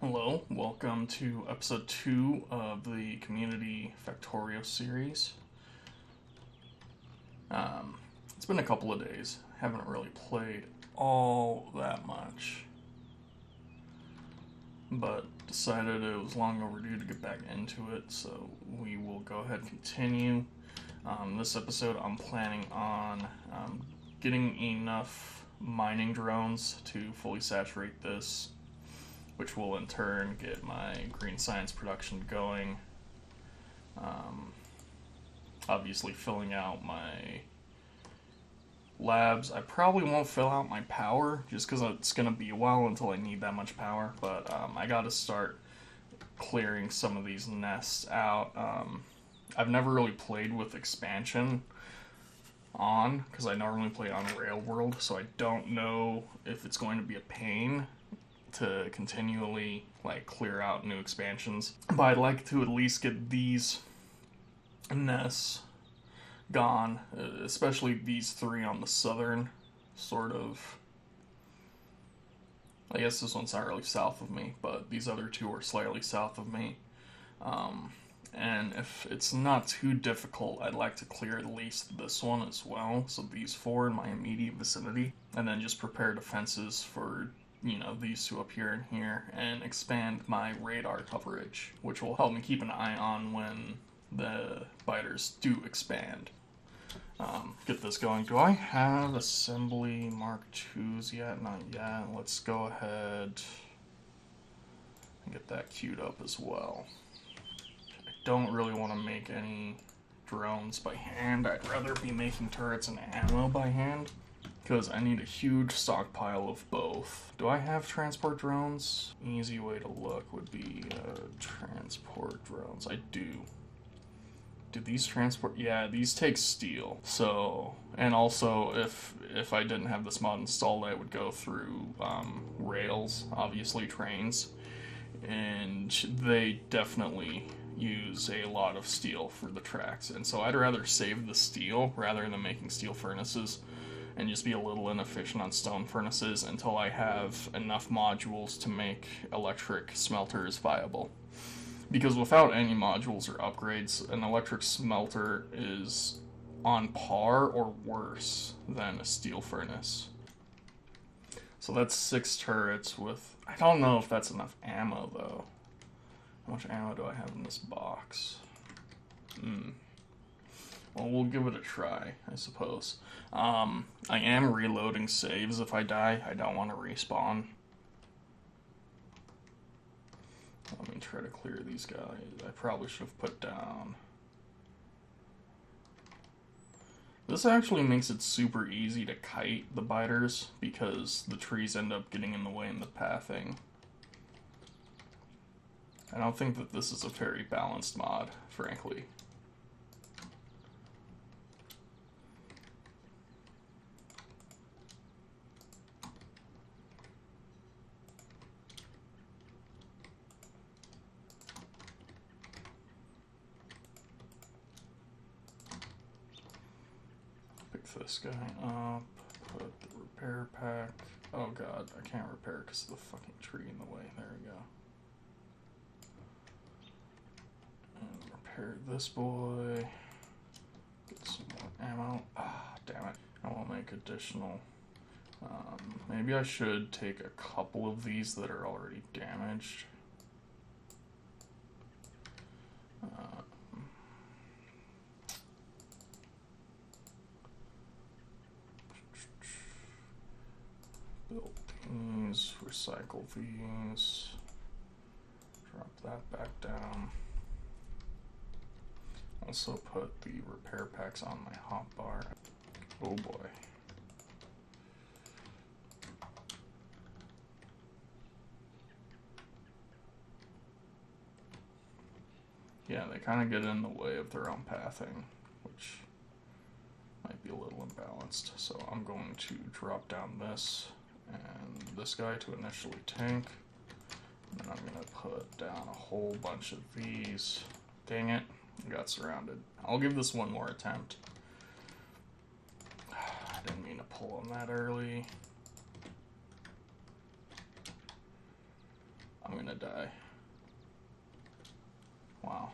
Hello, welcome to episode 2 of the Community Factorio series. It's been a couple of days. Haven't really played all that much, but decided it was long overdue to get back into it, so we will go ahead and continue. This episode I'm planning on getting enough mining drones to fully saturate this, which will in turn get my green science production going. Obviously filling out my labs. I probably won't fill out my power just because it's going to be a while until I need that much power, but I got to start clearing some of these nests out. I've never really played with expansion on because I normally play on Rail World, so I don't know if it's going to be a pain to continually clear out new expansions, but I'd like to at least get these nests gone, especially these three on the southern sort of, I guess this one's not really south of me, but these other two are slightly south of me. And if it's not too difficult, I'd like to clear at least this one as well, so these four in my immediate vicinity, and then just prepare defenses for these two up here and here, and expand my radar coverage, which will help me keep an eye on when the biters do expand. Get this going. Do I have assembly Mark IIs yet? Not yet. Let's go ahead and get that queued up as well. I don't really want to make any drones by hand. I'd rather be making turrets and ammo by hand, because I need a huge stockpile of both. Do I have transport drones? Easy way to look would be transport drones. I do. Do these transport? Yeah, these take steel. So, and also if I didn't have this mod installed, I would go through rails, obviously trains, and they definitely use a lot of steel for the tracks. And so I'd rather save the steel rather than making steel furnaces and just be a little inefficient on stone furnaces until I have enough modules to make electric smelters viable. Because without any modules or upgrades, an electric smelter is on par or worse than a steel furnace. So that's 6 turrets with... I don't know if that's enough ammo, though. How much ammo do I have in this box? Well, we'll give it a try, I suppose. I am reloading saves if I die. I don't want to respawn. Let me try to clear these guys. I probably should have put down... This actually makes it super easy to kite the biters because the trees end up getting in the way in the pathing. I don't think that this is a very balanced mod, frankly. This guy up, put the repair pack. Oh god, I can't repair because of the fucking tree in the way. There we go. And repair this boy. Get some more ammo. Ah, damn it. I will make additional. Maybe I should take a couple of these that are already damaged. Build these, recycle these, drop that back down. Also put the repair packs on my hotbar. Oh boy. Yeah, they kind of get in the way of their own pathing, which might be a little imbalanced. So I'm going to drop down this and this guy to initially tank. And then I'm going to put down a whole bunch of these. Dang it, I got surrounded. I'll give this one more attempt. I didn't mean to pull on that early. I'm gonna die. Wow.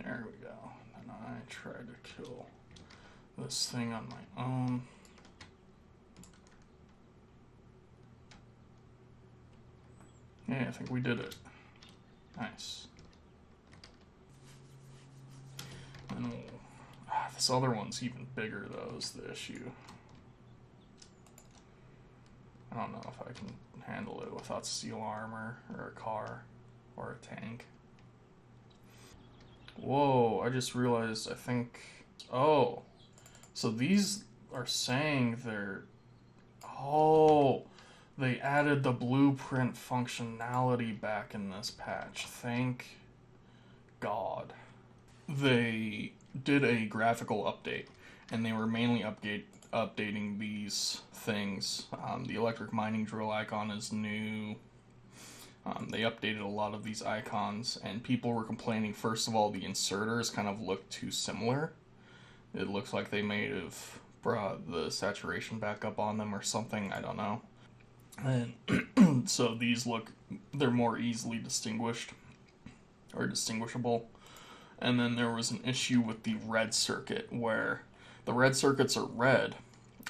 There we go. And I tried to kill this thing on my own. Yeah, I think we did it. Nice. And this other one's even bigger, though, is the issue. I don't know if I can handle it without steel armor, or a car, or a tank. Whoa, I just realized, I think... Oh, so these are saying they're... Oh, they added the blueprint functionality back in this patch. Thank God. They did a graphical update, and they were mainly updating these things. The electric mining drill icon is new. They updated a lot of these icons, and people were complaining, first of all, the inserters kind of look too similar. It looks like they may have brought the saturation back up on them or something, I don't know. And so these they're more easily distinguished, or distinguishable. And then there was an issue with the red circuit, where the red circuits are red,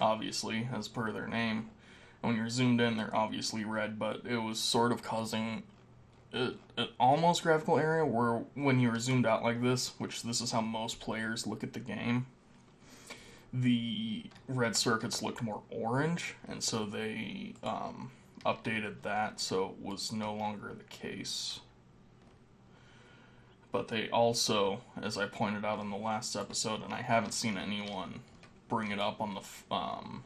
obviously, as per their name. When you're zoomed in, they're obviously red, but it was sort of causing an almost graphical area where when you were zoomed out like this, which this is how most players look at the game, the red circuits looked more orange, and so they updated that so it was no longer the case. But they also, as I pointed out in the last episode, and I haven't seen anyone bring it up on the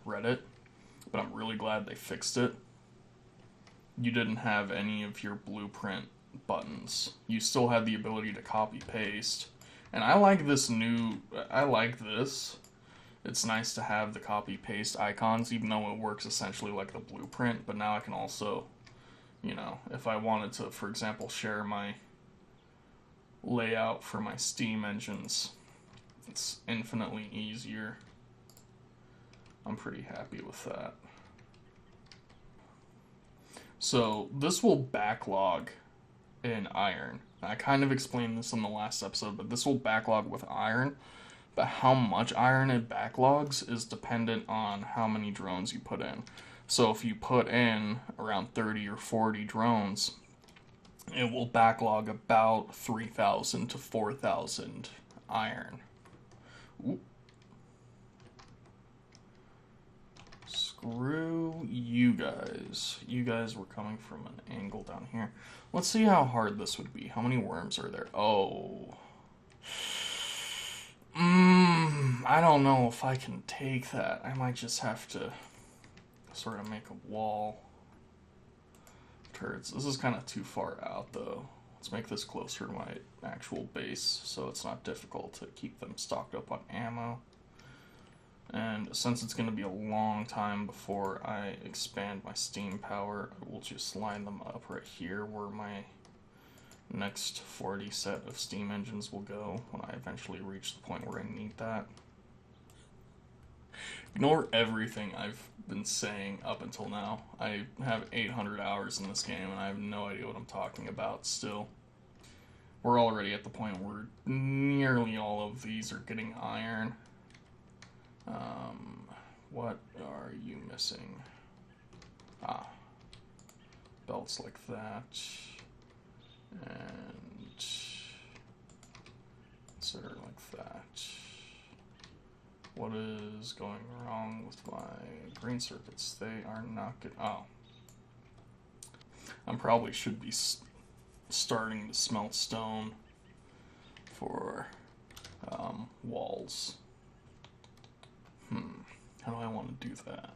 Reddit, but I'm really glad they fixed it. You didn't have any of your blueprint buttons. You still had the ability to copy paste. And I like this. It's nice to have the copy paste icons, even though it works essentially like the blueprint. But now I can also, if I wanted to, for example, share my layout for my Steam engines, it's infinitely easier. I'm pretty happy with that. So this will backlog in Iron. I kind of explained this in the last episode, but this will backlog with Iron. But how much Iron it backlogs is dependent on how many drones you put in. So if you put in around 30 or 40 drones, it will backlog about 3,000 to 4,000 Iron. Ooh. Screw you guys. You guys were coming from an angle down here. Let's see how hard this would be. How many worms are there? Oh. I don't know if I can take that. I might just have to sort of make a wall. Turrets. This is kind of too far out, though. Let's make this closer to my actual base so it's not difficult to keep them stocked up on ammo. And since it's going to be a long time before I expand my steam power, I will just line them up right here where my next 40 set of steam engines will go when I eventually reach the point where I need that. Ignore everything I've been saying up until now. I have 800 hours in this game and I have no idea what I'm talking about still. We're already at the point where nearly all of these are getting iron. What are you missing? Belts like that. And insert like that. What is going wrong with my green circuits? They are not good. Oh. I probably should be starting to smelt stone for walls. How do I want to do that?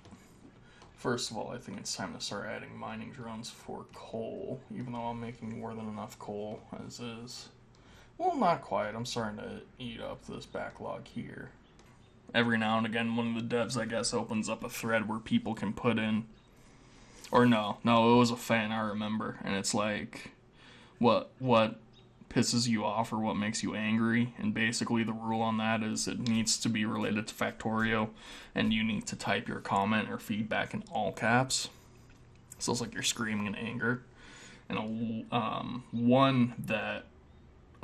First of all, I think it's time to start adding mining drones for coal, even though I'm making more than enough coal as is. Well, not quite. I'm starting to eat up this backlog here. Every now and again, one of the devs, I guess, opens up a thread where people can put in Or no, it was a fan, I remember. And it's like, what pisses you off or what makes you angry, and basically the rule on that is it needs to be related to Factorio, and you need to type your comment or feedback in all caps. So it's like you're screaming in anger. And one that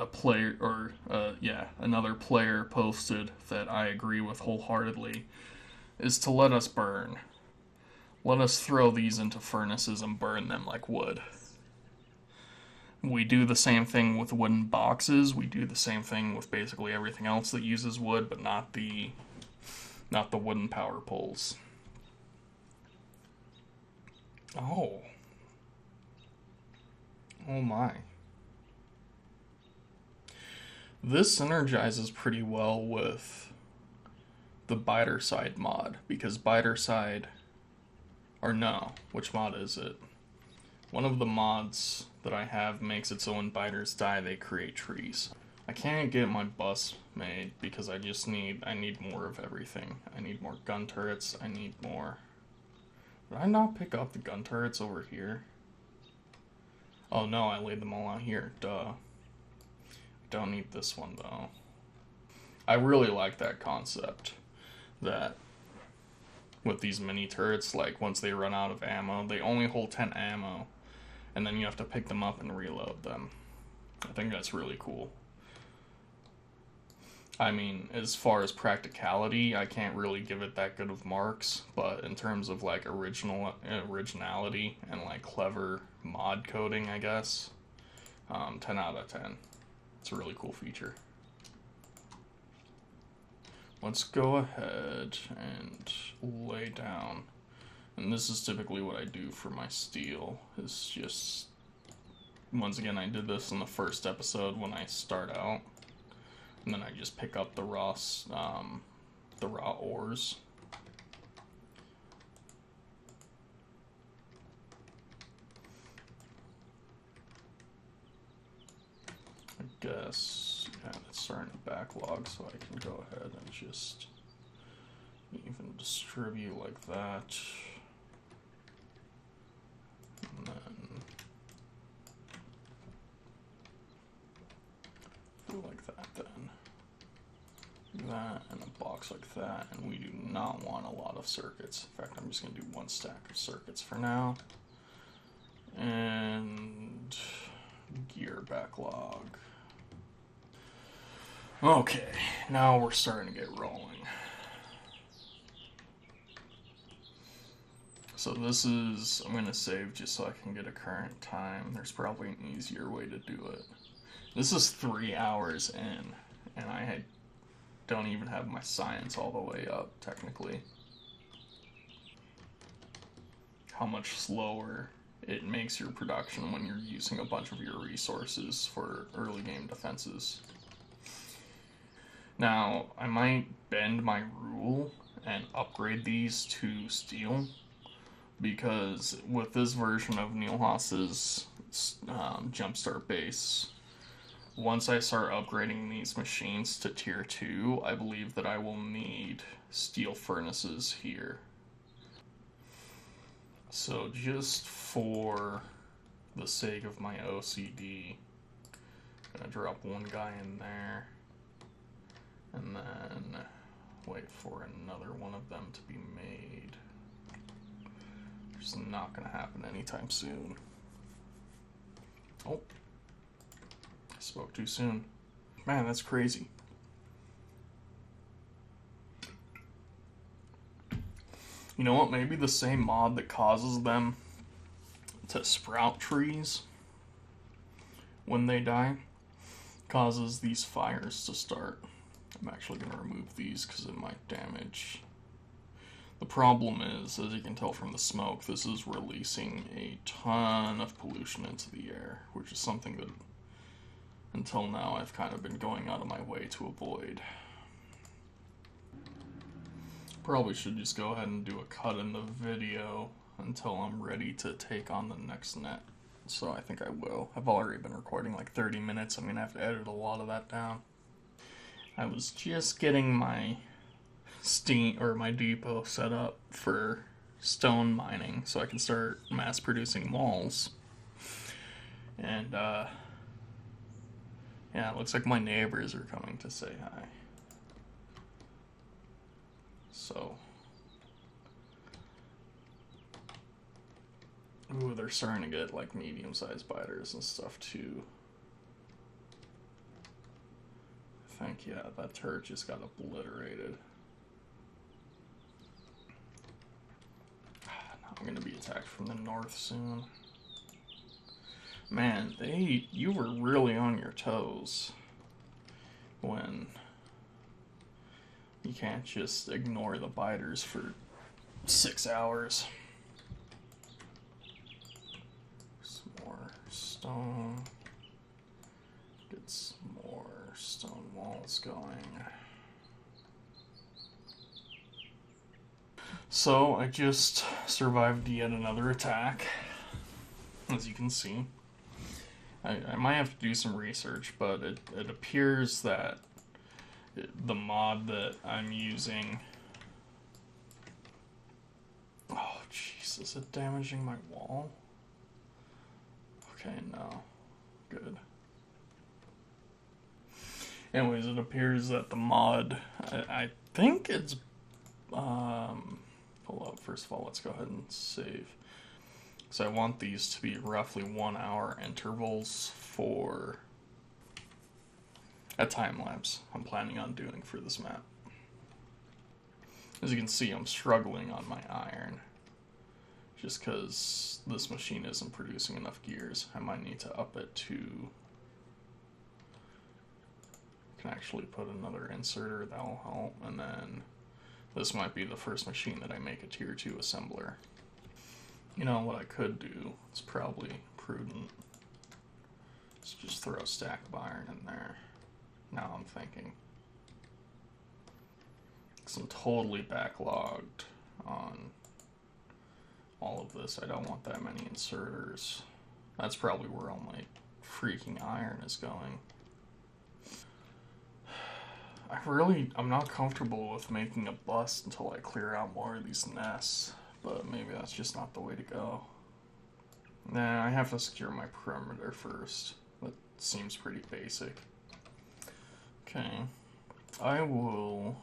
a player or another player posted that I agree with wholeheartedly is to let us burn. Let us throw these into furnaces and burn them like wood. We do the same thing with wooden boxes. We do the same thing with basically everything else that uses wood, but not the wooden power poles. Oh. Oh my. This synergizes pretty well with the biter side mod, because biter side, or no, which mod is it? One of the mods that I have makes it so when biters die, they create trees. I can't get my bus made because I need more of everything. I need more gun turrets, I need more. Did I not pick up the gun turrets over here? Oh no, I laid them all out here, duh. Don't need this one though. I really like that concept, that with these mini turrets, like once they run out of ammo, they only hold 10 ammo, and then you have to pick them up and reload them. I think that's really cool. I mean, as far as practicality, I can't really give it that good of marks, but in terms of like originality and like clever mod coding, I guess, 10 out of 10. It's a really cool feature. Let's go ahead and lay down. And this is typically what I do for my steel, is just, once again, I did this in the first episode when I start out. And then I just pick up the raw ores. I guess, yeah, it's starting to backlog, so I can go ahead and just even distribute like that. And then do like that then. That and a box like that, and we do not want a lot of circuits. In fact, I'm just going to do one stack of circuits for now. And gear backlog. Okay, now we're starting to get rolling. So this is, I'm going to save just so I can get a current time. There's probably an easier way to do it. This is 3 hours in, and I don't even have my science all the way up, technically. How much slower it makes your production when you're using a bunch of your resources for early game defenses. Now, I might bend my rule and upgrade these to steel, because with this version of Nielhaas's Jumpstart base, once I start upgrading these machines to tier 2, I believe that I will need steel furnaces here. So just for the sake of my OCD, I'm gonna drop one guy in there, and then wait for another one of them to be made. It's not gonna happen anytime soon. Oh. I spoke too soon. Man, that's crazy. You know what? Maybe the same mod that causes them to sprout trees when they die causes these fires to start. I'm actually going to remove these because it might damage. The problem is, as you can tell from the smoke, this is releasing a ton of pollution into the air, which is something that until now I've kind of been going out of my way to avoid. Probably should just go ahead and do a cut in the video until I'm ready to take on the next net. So I think I will. I've already been recording like 30 minutes. I'm gonna have to edit a lot of that down. I was just getting my Steam or my depot set up for stone mining so I can start mass producing walls. And yeah, it looks like my neighbors are coming to say hi. So, ooh, they're starting to get like medium-sized spiders and stuff too. I think, yeah, that turret just got obliterated. Now I'm gonna be attacked from the north soon. Man, you were really on your toes when you can't just ignore the biters for 6 hours. Some more stone. Get some more stone walls going. So I just survived yet another attack, as you can see. I might have to do some research, but it appears that the mod that I'm using... Oh, jeez, is it damaging my wall? Okay, no. Good. Anyways, it appears that the mod... I think it's... Hold up, first of all, let's go ahead and save. So I want these to be roughly 1 hour intervals for a time lapse I'm planning on doing for this map. As you can see, I'm struggling on my iron just because this machine isn't producing enough gears. I might need to up it to... I can actually put another inserter, that'll help, and then this might be the first machine that I make a tier 2 assembler. You know what I could do? It's probably prudent. Let's just throw a stack of iron in there. Now I'm thinking. Because I'm totally backlogged on all of this. I don't want that many inserters. That's probably where all my freaking iron is going. I'm not comfortable with making a bust until I clear out more of these nests. But maybe that's just not the way to go. Nah, I have to secure my perimeter first. That seems pretty basic. Okay. I will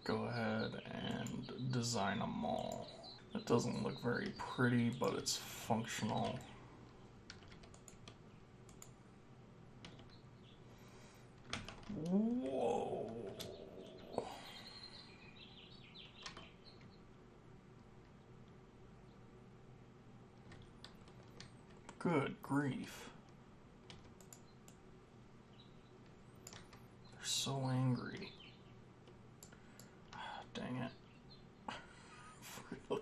go ahead and design a mall. It doesn't look very pretty, but it's functional. Whoa. Good grief. They're so angry. Dang it. Really?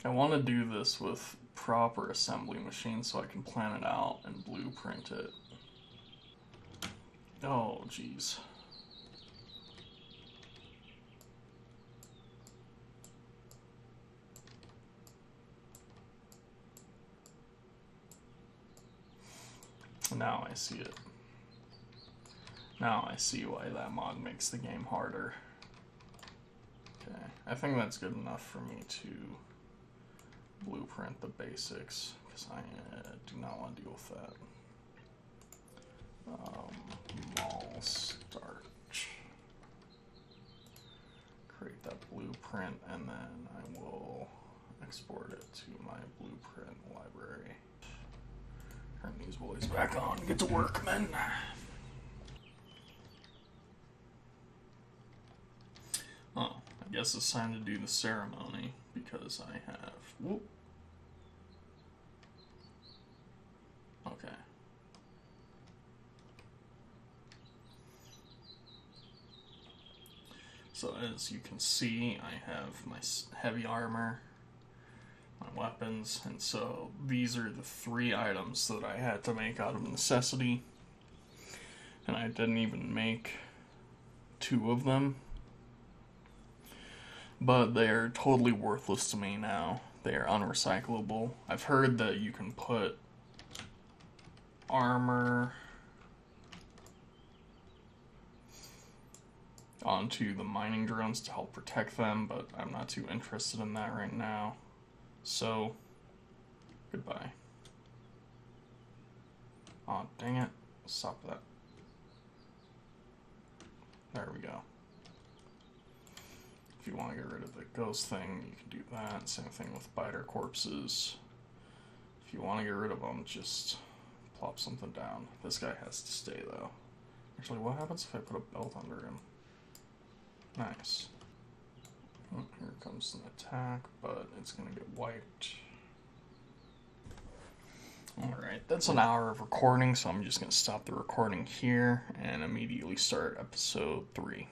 I want to do this with proper assembly machines so I can plan it out and blueprint it. Oh, jeez. Now I see it. Now I see why that mod makes the game harder. Okay, I think that's good enough for me to blueprint the basics, because I do not want to deal with that. Mall start. Create that blueprint, and then I will export it to my blueprint library. Turn these boys back on. Get to work, men. Oh, I guess it's time to do the ceremony because I have... Whoop. Okay. So as you can see, I have my heavy armor, my weapons, and so these are the 3 items that I had to make out of necessity. And I didn't even make 2 of them. But they're totally worthless to me now. They are unrecyclable. I've heard that you can put armor... onto the mining drones to help protect them, but I'm not too interested in that right now. So, goodbye. Oh, dang it. Stop that. There we go. If you want to get rid of the ghost thing, you can do that. Same thing with biter corpses. If you want to get rid of them, just plop something down. This guy has to stay, though. Actually, what happens if I put a belt under him? Nice. Oh, here comes an attack, but it's going to get wiped. Alright, that's an hour of recording, so I'm just going to stop the recording here and immediately start episode 3.